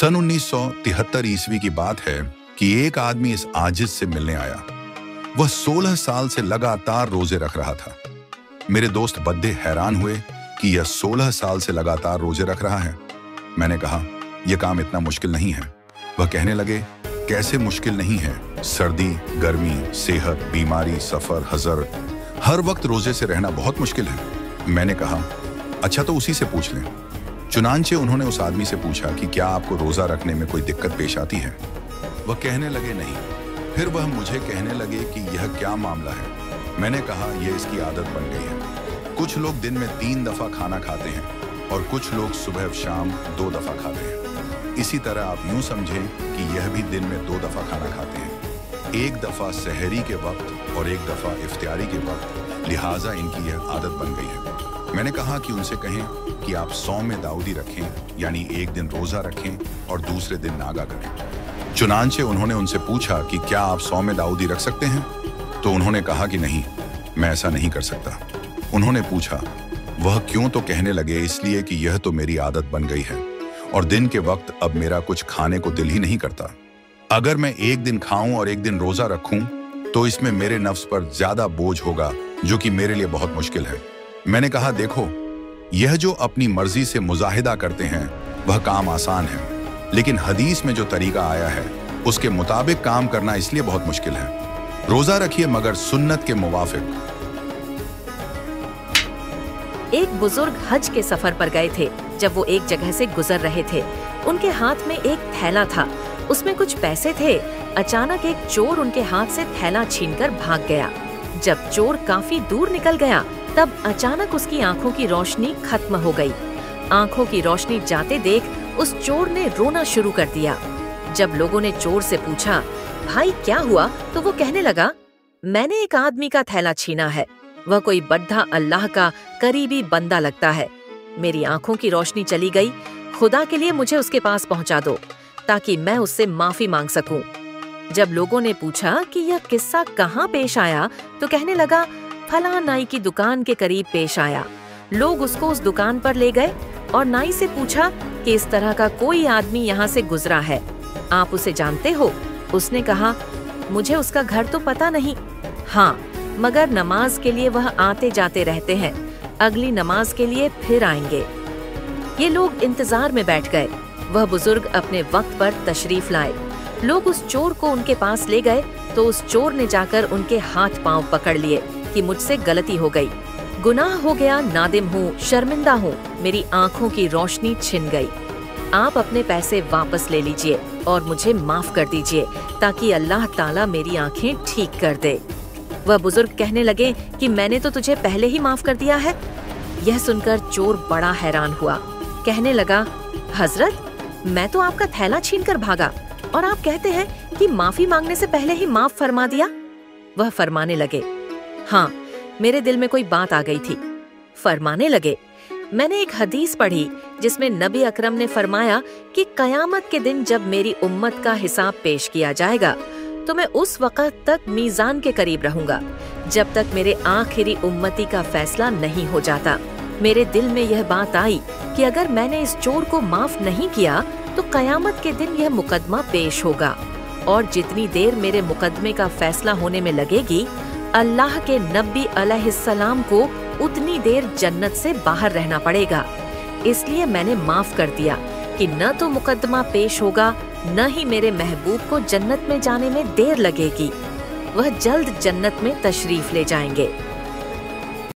सन 1973 ईस्वी की बात है कि एक आदमी इस आजिज से मिलने आया। वह 16 साल से लगातार रोजे रख रहा था। मेरे दोस्त बद्दे हैरान हुए कि यह 16 साल से लगातार रोजे रख रहा है। मैंने कहा, यह काम इतना मुश्किल नहीं है। वह कहने लगे, कैसे मुश्किल नहीं है? सर्दी, गर्मी, सेहत, बीमारी, सफर, हजर, हर वक्त रोजे से रहना बहुत मुश्किल है। मैंने कहा, अच्छा तो उसी से पूछ लें। चुनांचे उन्होंने उस आदमी से पूछा कि क्या आपको रोजा रखने में कोई दिक्कत पेश आती है? वह कहने लगे नहीं। फिर वह मुझे कहने लगे कि यह क्या मामला है। मैंने कहा, यह इसकी आदत बन गई है। कुछ लोग दिन में 3 दफा खाना खाते हैं और कुछ लोग सुबह और शाम 2 दफा खाते हैं। इसी तरह आप यूं समझें कि यह भी दिन में 2 दफा खाना खाते हैं, 1 दफा सहरी के वक्त और 1 दफा इफ्तियारी के वक्त। लिहाजा इनकी यह आदत बन गई है। मैंने कहा कि उनसे कहें कि आप सौम दाऊदी रखें, यानी एक दिन रोजा रखें और दूसरे दिन नागा करें। चुनांचे उन्होंने उनसे पूछा कि क्या आप सौम दाऊदी रख सकते हैं? तो उन्होंने कहा कि नहीं, मैं ऐसा नहीं कर सकता। उन्होंने पूछा, वह क्यों? तो कहने लगे, इसलिए कि यह तो मेरी आदत बन गई है और दिन के वक्त अब मेरा कुछ खाने को दिल ही नहीं करता। अगर मैं एक दिन खाऊं और एक दिन रोजा रखूं तो इसमें मेरे नफ्स पर ज्यादा बोझ होगा, जो कि मेरे लिए बहुत मुश्किल है। मैंने कहा, देखो, यह जो अपनी मर्जी से मुजाहिदा करते हैं वह काम आसान है, लेकिन हदीस में जो तरीका आया है उसके मुताबिक काम करना इसलिए बहुत मुश्किल है। रोजा रखिए मगर सुन्नत के मुवाफिक। एक बुजुर्ग हज के सफर पर गए थे। जब वो एक जगह से गुजर रहे थे, उनके हाथ में एक थैला था, उसमें कुछ पैसे थे। अचानक एक चोर उनके हाथ से थैला छीनकर भाग गया। जब चोर काफी दूर निकल गया, तब अचानक उसकी आंखों की रोशनी खत्म हो गई। आंखों की रोशनी जाते देख उस चोर ने रोना शुरू कर दिया। जब लोगों ने चोर से पूछा, भाई क्या हुआ? तो वो कहने लगा, मैंने एक आदमी का थैला छीना है। वह कोई बद्धा अल्लाह का करीबी बंदा लगता है। मेरी आंखों की रोशनी चली गई। खुदा के लिए मुझे उसके पास पहुंचा दो ताकि मैं उससे माफी मांग सकूं। जब लोगों ने पूछा कि यह किस्सा कहाँ पेश आया, तो कहने लगा, फला नाई की दुकान के करीब पेश आया। लोग उसको उस दुकान पर ले गए और नाई से पूछा कि इस तरह का कोई आदमी यहाँ से गुजरा है, आप उसे जानते हो? उसने कहा, मुझे उसका घर तो पता नहीं। हाँ, मगर नमाज के लिए वह आते जाते रहते हैं। अगली नमाज के लिए फिर आएंगे। ये लोग इंतजार में बैठ गए। वह बुजुर्ग अपने वक्त पर तशरीफ लाए। लोग उस चोर को उनके पास ले गए तो उस चोर ने जाकर उनके हाथ पांव पकड़ लिए कि मुझसे गलती हो गई, गुनाह हो गया, नादिम हूँ, शर्मिंदा हूँ, मेरी आंखों की रोशनी छिन गई। आप अपने पैसे वापस ले लीजिए और मुझे माफ कर दीजिए ताकि अल्लाह ताला मेरी आंखें ठीक कर दे। वह बुजुर्ग कहने लगे कि मैंने तो तुझे पहले ही माफ कर दिया है। यह सुनकर चोर बड़ा हैरान हुआ। कहने लगा, हजरत, मैं तो आपका थैला छीनकर भागा और आप कहते हैं कि माफी मांगने से पहले ही माफ फरमा दिया। वह फरमाने लगे, हाँ, मेरे दिल में कोई बात आ गई थी। फरमाने लगे, मैंने एक हदीस पढ़ी जिसमें नबी अकरम ने फरमाया कि कयामत के दिन जब मेरी उम्मत का हिसाब पेश किया जाएगा तो मैं उस वक़्त तक मीज़ान के करीब रहूंगा जब तक मेरे आखिरी उम्मती का फैसला नहीं हो जाता। मेरे दिल में यह बात आई कि अगर मैंने इस चोर को माफ नहीं किया तो कयामत के दिन यह मुकदमा पेश होगा और जितनी देर मेरे मुकदमे का फैसला होने में लगेगी, अल्लाह के नबी अलैहिस्सलाम को उतनी देर जन्नत से बाहर रहना पड़ेगा। इसलिए मैंने माफ कर दिया कि न तो मुकदमा पेश होगा, न ही मेरे महबूब को जन्नत में जाने में देर लगेगी। वह जल्द जन्नत में तशरीफ ले जाएंगे।